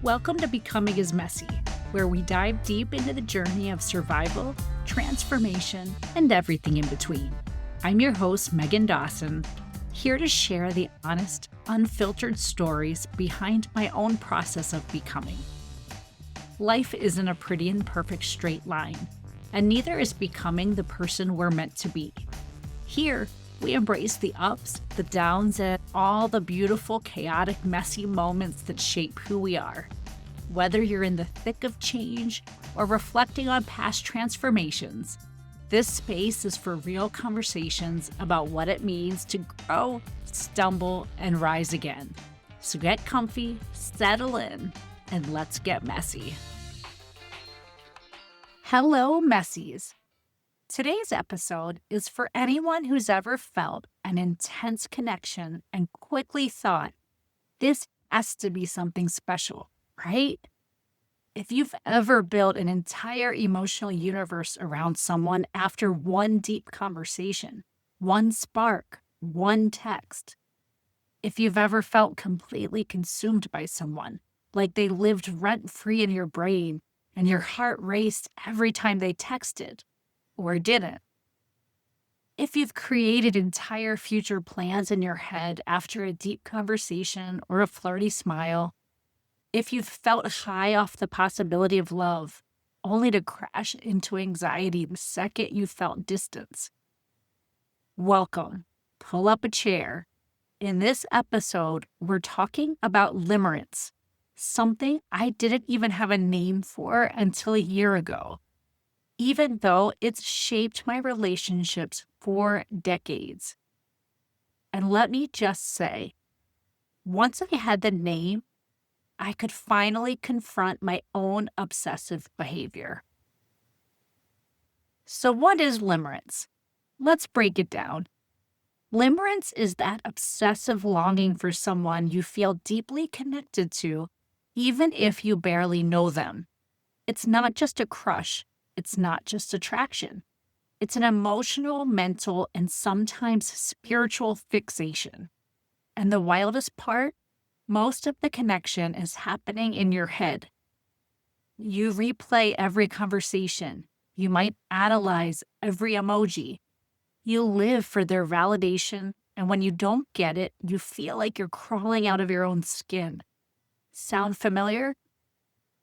Welcome to Becoming is Messy, where we dive deep into the journey of survival, transformation, and everything in between. I'm your host, Meghann Dawson, here to share the honest, unfiltered stories behind my own process of becoming. Life isn't a pretty and perfect straight line, and neither is becoming the person we're meant to be. Here, we embrace the ups, the downs, and all the beautiful, chaotic, messy moments that shape who we are. Whether you're in the thick of change or reflecting on past transformations, this space is for real conversations about what it means to grow, stumble, and rise again. So get comfy, settle in, and let's get messy. Hello, Messies. Today's episode is for anyone who's ever felt an intense connection and quickly thought, this has to be something special, right? If you've ever built an entire emotional universe around someone after one deep conversation, one spark, one text. If you've ever felt completely consumed by someone, like they lived rent-free in your brain and your heart raced every time they texted, or didn't. If you've created entire future plans in your head after a deep conversation or a flirty smile. If you've felt high off the possibility of love, only to crash into anxiety the second you felt distance. Welcome. Pull up a chair. In this episode, we're talking about limerence, something I didn't even have a name for until a year ago, even though it's shaped my relationships for decades. And let me just say, once I had the name, I could finally confront my own obsessive behavior. So what is limerence? Let's break it down. Limerence is that obsessive longing for someone you feel deeply connected to, even if you barely know them. It's not just a crush. It's not just attraction. It's an emotional, mental, and sometimes spiritual fixation. And the wildest part? Most of the connection is happening in your head. You replay every conversation. You might analyze every emoji. You live for their validation, and when you don't get it, you feel like you're crawling out of your own skin. Sound familiar?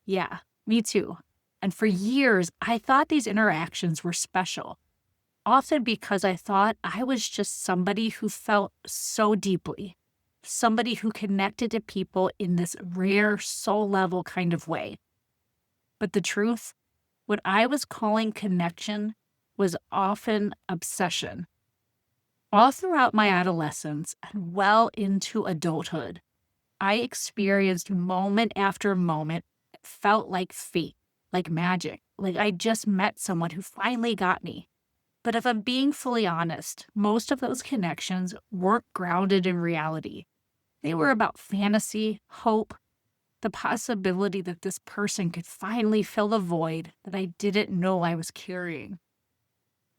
Yeah, me too. And for years, I thought these interactions were special, often because I thought I was just somebody who felt so deeply, somebody who connected to people in this rare soul-level kind of way. But the truth, what I was calling connection was often obsession. All throughout my adolescence and well into adulthood, I experienced moment after moment that felt like fate. Like magic, like I just met someone who finally got me. But if I'm being fully honest, most of those connections weren't grounded in reality. They were about fantasy, hope, the possibility that this person could finally fill the void that I didn't know I was carrying.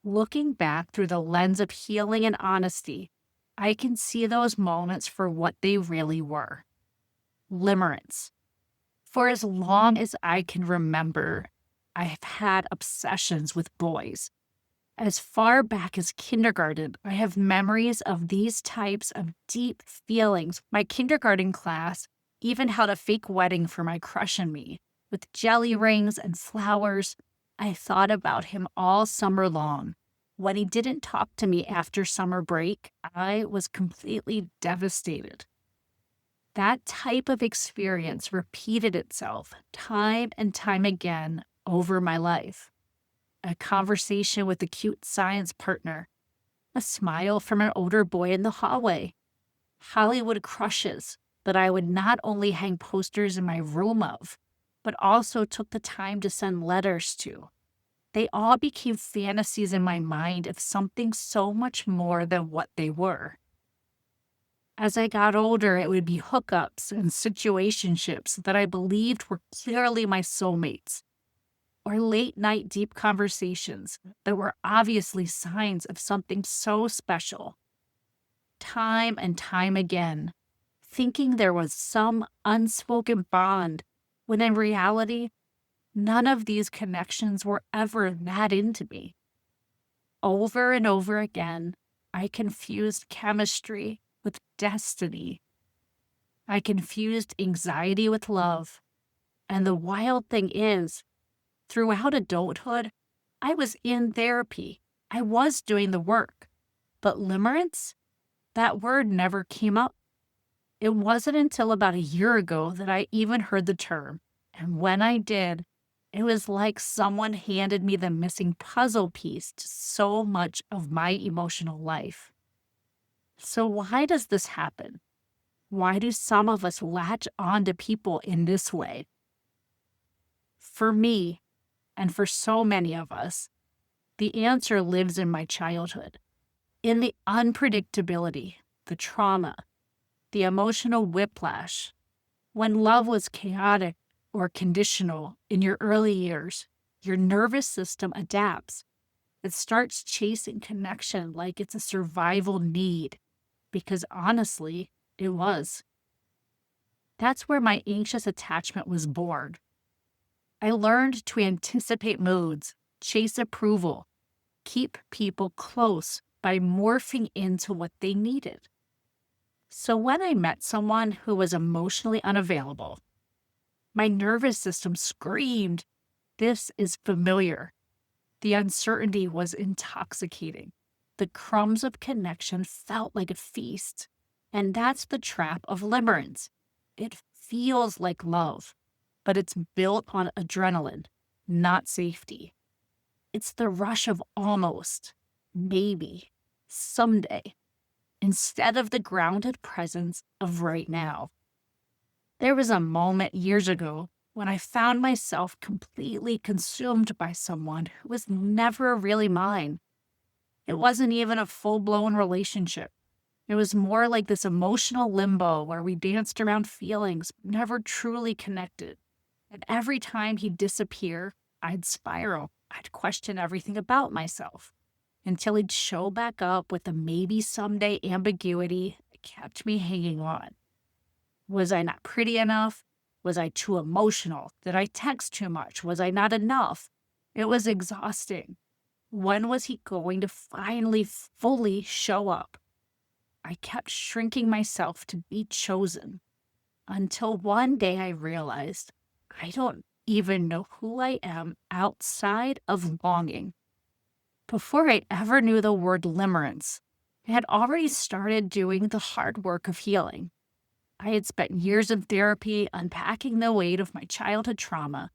Looking back through the lens of healing and honesty, I can see those moments for what they really were. Limerence. For as long as I can remember, I have had obsessions with boys. As far back as kindergarten, I have memories of these types of deep feelings. My kindergarten class even held a fake wedding for my crush and me, with jelly rings and flowers. I thought about him all summer long. When he didn't talk to me after summer break, I was completely devastated. That type of experience repeated itself time and time again over my life. A conversation with a cute science partner, a smile from an older boy in the hallway, Hollywood crushes that I would not only hang posters in my room of, but also took the time to send letters to. They all became fantasies in my mind of something so much more than what they were. As I got older, it would be hookups and situationships that I believed were clearly my soulmates, or late-night deep conversations that were obviously signs of something so special. Time and time again, thinking there was some unspoken bond when in reality, none of these connections were ever that into me. Over and over again, I confused chemistry with destiny. I confused anxiety with love. And the wild thing is, throughout adulthood, I was in therapy. I was doing the work. But limerence, that word never came up. It wasn't until about a year ago that I even heard the term. And when I did, it was like someone handed me the missing puzzle piece to so much of my emotional life. So, why does this happen? Why do some of us latch on to people in this way? For me, and for so many of us, the answer lives in my childhood, in the unpredictability, the trauma, the emotional whiplash. When love was chaotic or conditional in your early years, your nervous system adapts. It starts chasing connection like it's a survival need, because honestly, it was. That's where my anxious attachment was born. I learned to anticipate moods, chase approval, keep people close by morphing into what they needed. So when I met someone who was emotionally unavailable, my nervous system screamed, "This is familiar." The uncertainty was intoxicating. The crumbs of connection felt like a feast. And that's the trap of limerence. It feels like love, but it's built on adrenaline, not safety. It's the rush of almost, maybe, someday, instead of the grounded presence of right now. There was a moment years ago when I found myself completely consumed by someone who was never really mine. It wasn't even a full-blown relationship. It was more like this emotional limbo where we danced around feelings, never truly connected. And every time he'd disappear, I'd spiral. I'd question everything about myself until he'd show back up with a maybe someday ambiguity that kept me hanging on. Was I not pretty enough? Was I too emotional? Did I text too much? Was I not enough? It was exhausting. When was he going to finally fully show up? I kept shrinking myself to be chosen until one day I realized I don't even know who I am outside of longing. Before I ever knew the word limerence, I had already started doing the hard work of healing. I had spent years of therapy unpacking the weight of my childhood trauma,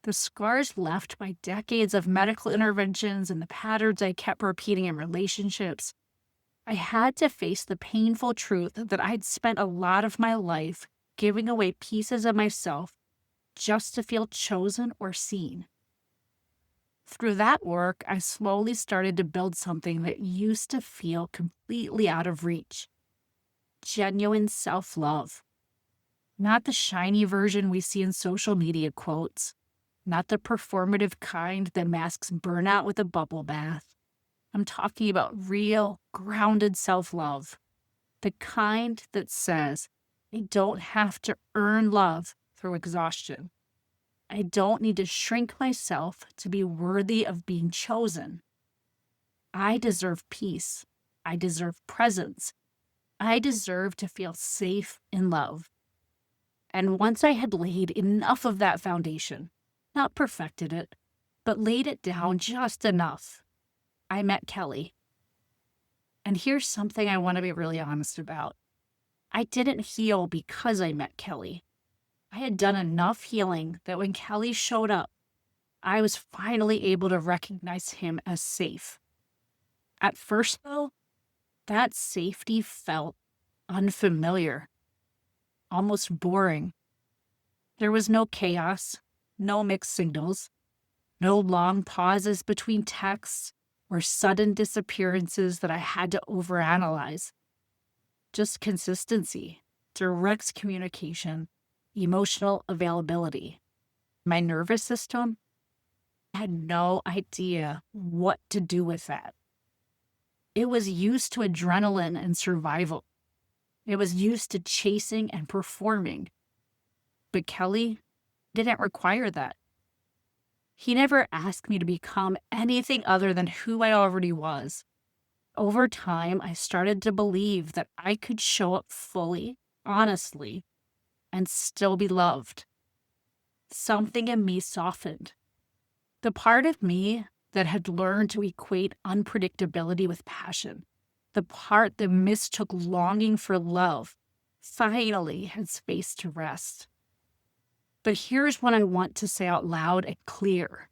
the scars left by decades of medical interventions and the patterns I kept repeating in relationships. I had to face the painful truth that I'd spent a lot of my life giving away pieces of myself just to feel chosen or seen. Through that work, I slowly started to build something that used to feel completely out of reach: genuine self-love. Not the shiny version we see in social media quotes, not the performative kind that masks burnout with a bubble bath. I'm talking about real, grounded self-love. The kind that says, I don't have to earn love through exhaustion. I don't need to shrink myself to be worthy of being chosen. I deserve peace. I deserve presence. I deserve to feel safe in love. And once I had laid enough of that foundation, not perfected it, but laid it down just enough, I met Kelly. And here's something I want to be really honest about. I didn't heal because I met Kelly. I had done enough healing that when Kelly showed up, I was finally able to recognize him as safe. At first, though, that safety felt unfamiliar, almost boring. There was no chaos, no mixed signals, no long pauses between texts or sudden disappearances that I had to overanalyze. Just consistency, direct communication, emotional availability. My nervous system had no idea what to do with that. It was used to adrenaline and survival. It was used to chasing and performing. But Kelly, didn't require that. He never asked me to become anything other than who I already was. Over time, I started to believe that I could show up fully, honestly, and still be loved. Something in me softened. The part of me that had learned to equate unpredictability with passion, the part that mistook longing for love, finally had space to rest. But here's what I want to say out loud and clear,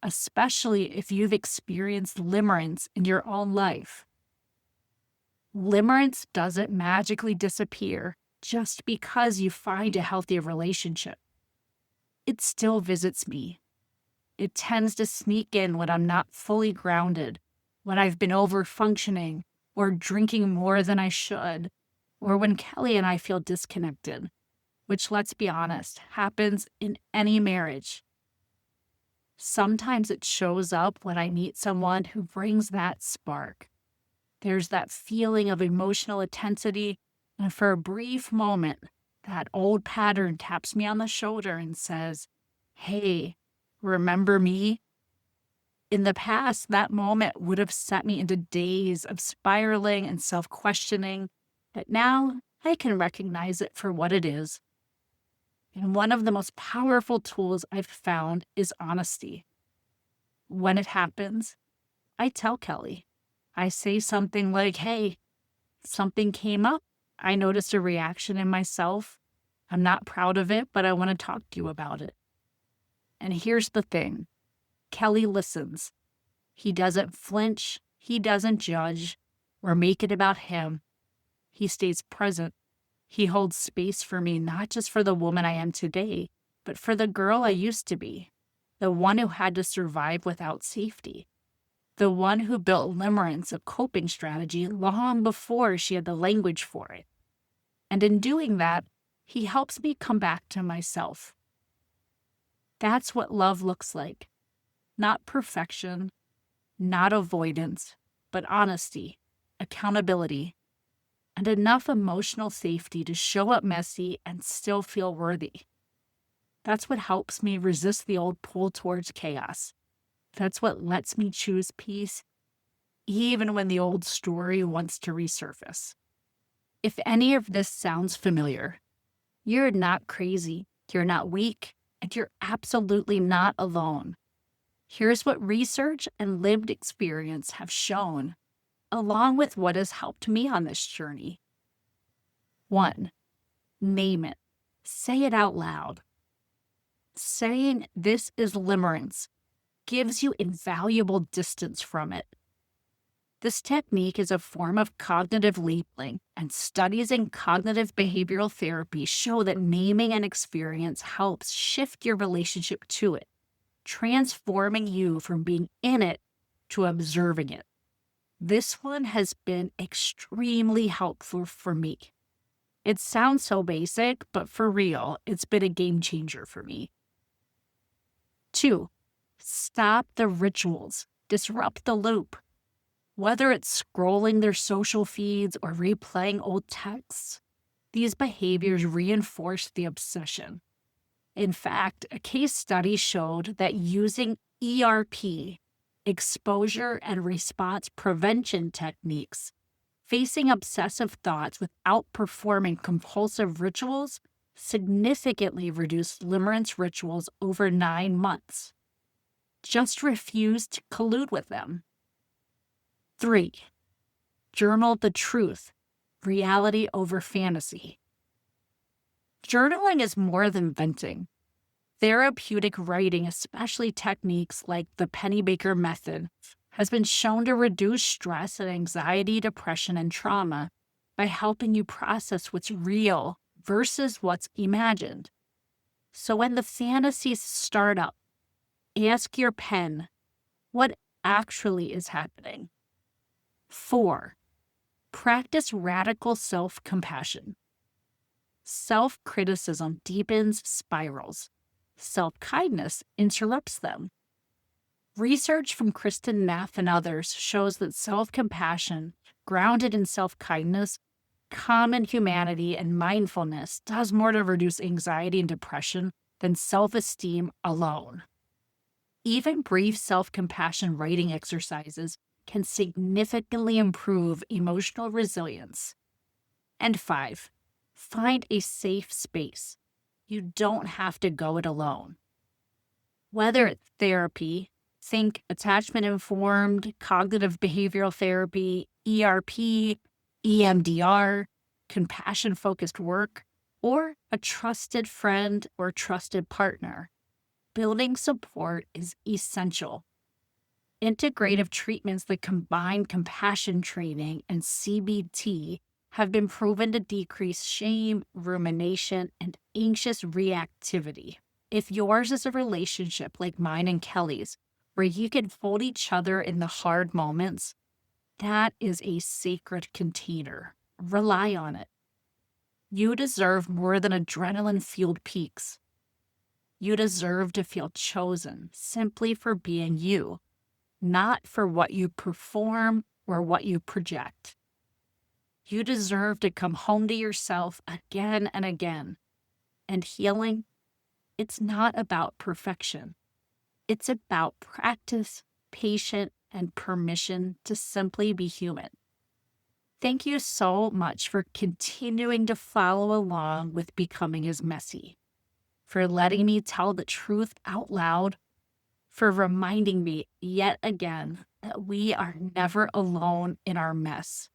especially if you've experienced limerence in your own life. Limerence doesn't magically disappear just because you find a healthy relationship. It still visits me. It tends to sneak in when I'm not fully grounded, when I've been over-functioning or drinking more than I should, or when Kelly and I feel disconnected, which, let's be honest, happens in any marriage. Sometimes it shows up when I meet someone who brings that spark. There's that feeling of emotional intensity, and for a brief moment, that old pattern taps me on the shoulder and says, "Hey, remember me?" In the past, that moment would have set me into days of spiraling and self-questioning, but now I can recognize it for what it is. And one of the most powerful tools I've found is honesty. When it happens, I tell Kelly. I say something like, "Hey, something came up. I noticed a reaction in myself. I'm not proud of it, but I want to talk to you about it." And here's the thing. Kelly listens. He doesn't flinch. He doesn't judge or make it about him. He stays present. He holds space for me, not just for the woman I am today, but for the girl I used to be, the one who had to survive without safety, the one who built limerence, a coping strategy, long before she had the language for it. And in doing that, he helps me come back to myself. That's what love looks like. Not perfection, not avoidance, but honesty, accountability, and enough emotional safety to show up messy and still feel worthy. That's what helps me resist the old pull towards chaos. That's what lets me choose peace, even when the old story wants to resurface. If any of this sounds familiar, you're not crazy, you're not weak, and you're absolutely not alone. Here's what research and lived experience have shown, along with what has helped me on this journey. 1. Name it. Say it out loud. Saying "this is limerence" gives you invaluable distance from it. This technique is a form of cognitive labeling, and studies in cognitive behavioral therapy show that naming an experience helps shift your relationship to it, transforming you from being in it to observing it. This one has been extremely helpful for me. It sounds so basic, but for real, it's been a game changer for me. 2. Stop the rituals. Disrupt the loop. Whether it's scrolling their social feeds or replaying old texts, these behaviors reinforce the obsession. In fact, a case study showed that using ERP, exposure and response prevention techniques, facing obsessive thoughts without performing compulsive rituals significantly reduced limerence rituals over 9 months. Just refuse to collude with them. 3. Journal the truth. Reality over fantasy. Journaling is more than venting. Therapeutic writing, especially techniques like the Pennybaker method, has been shown to reduce stress and anxiety, depression, and trauma by helping you process what's real versus what's imagined. So when the fantasies start up, ask your pen, what actually is happening? 4. Practice radical self-compassion. Self-criticism deepens spirals. Self-kindness interrupts them. Research from Kristen Neff and others shows that self-compassion, grounded in self-kindness, common humanity, and mindfulness, does more to reduce anxiety and depression than self-esteem alone. Even brief self-compassion writing exercises can significantly improve emotional resilience. And 5, find a safe space. You don't have to go it alone. Whether it's therapy, think attachment-informed, cognitive behavioral therapy, ERP, EMDR, compassion-focused work, or a trusted friend or trusted partner, building support is essential. Integrative treatments that combine compassion training and CBT have been proven to decrease shame, rumination, and anxious reactivity. If yours is a relationship like mine and Kelly's, where you can hold each other in the hard moments, that is a sacred container. Rely on it. You deserve more than adrenaline-fueled peaks. You deserve to feel chosen simply for being you, not for what you perform or what you project. You deserve to come home to yourself again and again. And healing, it's not about perfection. It's about practice, patience, and permission to simply be human. Thank you so much for continuing to follow along with Becoming is Messy, for letting me tell the truth out loud, for reminding me yet again that we are never alone in our mess.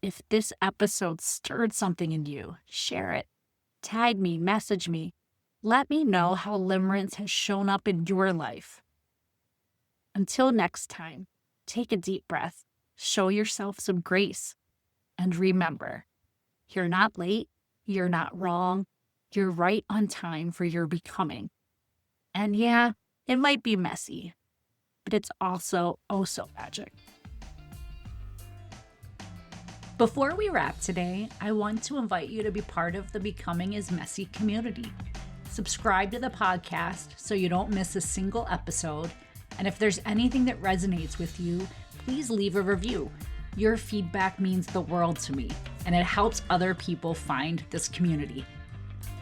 If this episode stirred something in you, share it. Tag me, message me. Let me know how limerence has shown up in your life. Until next time, take a deep breath, show yourself some grace, and remember, you're not late, you're not wrong, you're right on time for your becoming. And yeah, it might be messy, but it's also oh so magic. Before we wrap today, I want to invite you to be part of the Becoming is Messy community. Subscribe to the podcast so you don't miss a single episode. And if there's anything that resonates with you, please leave a review. Your feedback means the world to me, and it helps other people find this community.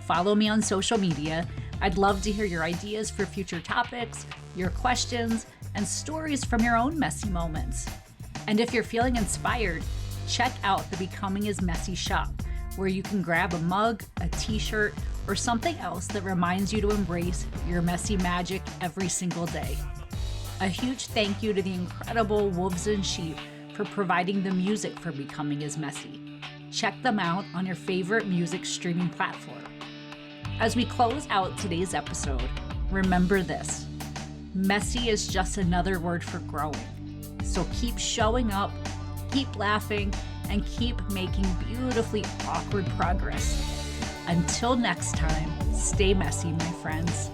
Follow me on social media. I'd love to hear your ideas for future topics, your questions, and stories from your own messy moments. And if you're feeling inspired, check out the Becoming is Messy shop, where you can grab a mug, a t-shirt, or something else that reminds you to embrace your messy magic every single day. A huge thank you to the incredible Wolves and Sheep for providing the music for Becoming is Messy. Check them out on your favorite music streaming platform. As we close out today's episode, remember this: messy is just another word for growing. So keep showing up, keep laughing, and keep making beautifully awkward progress. Until next time, stay messy, my friends.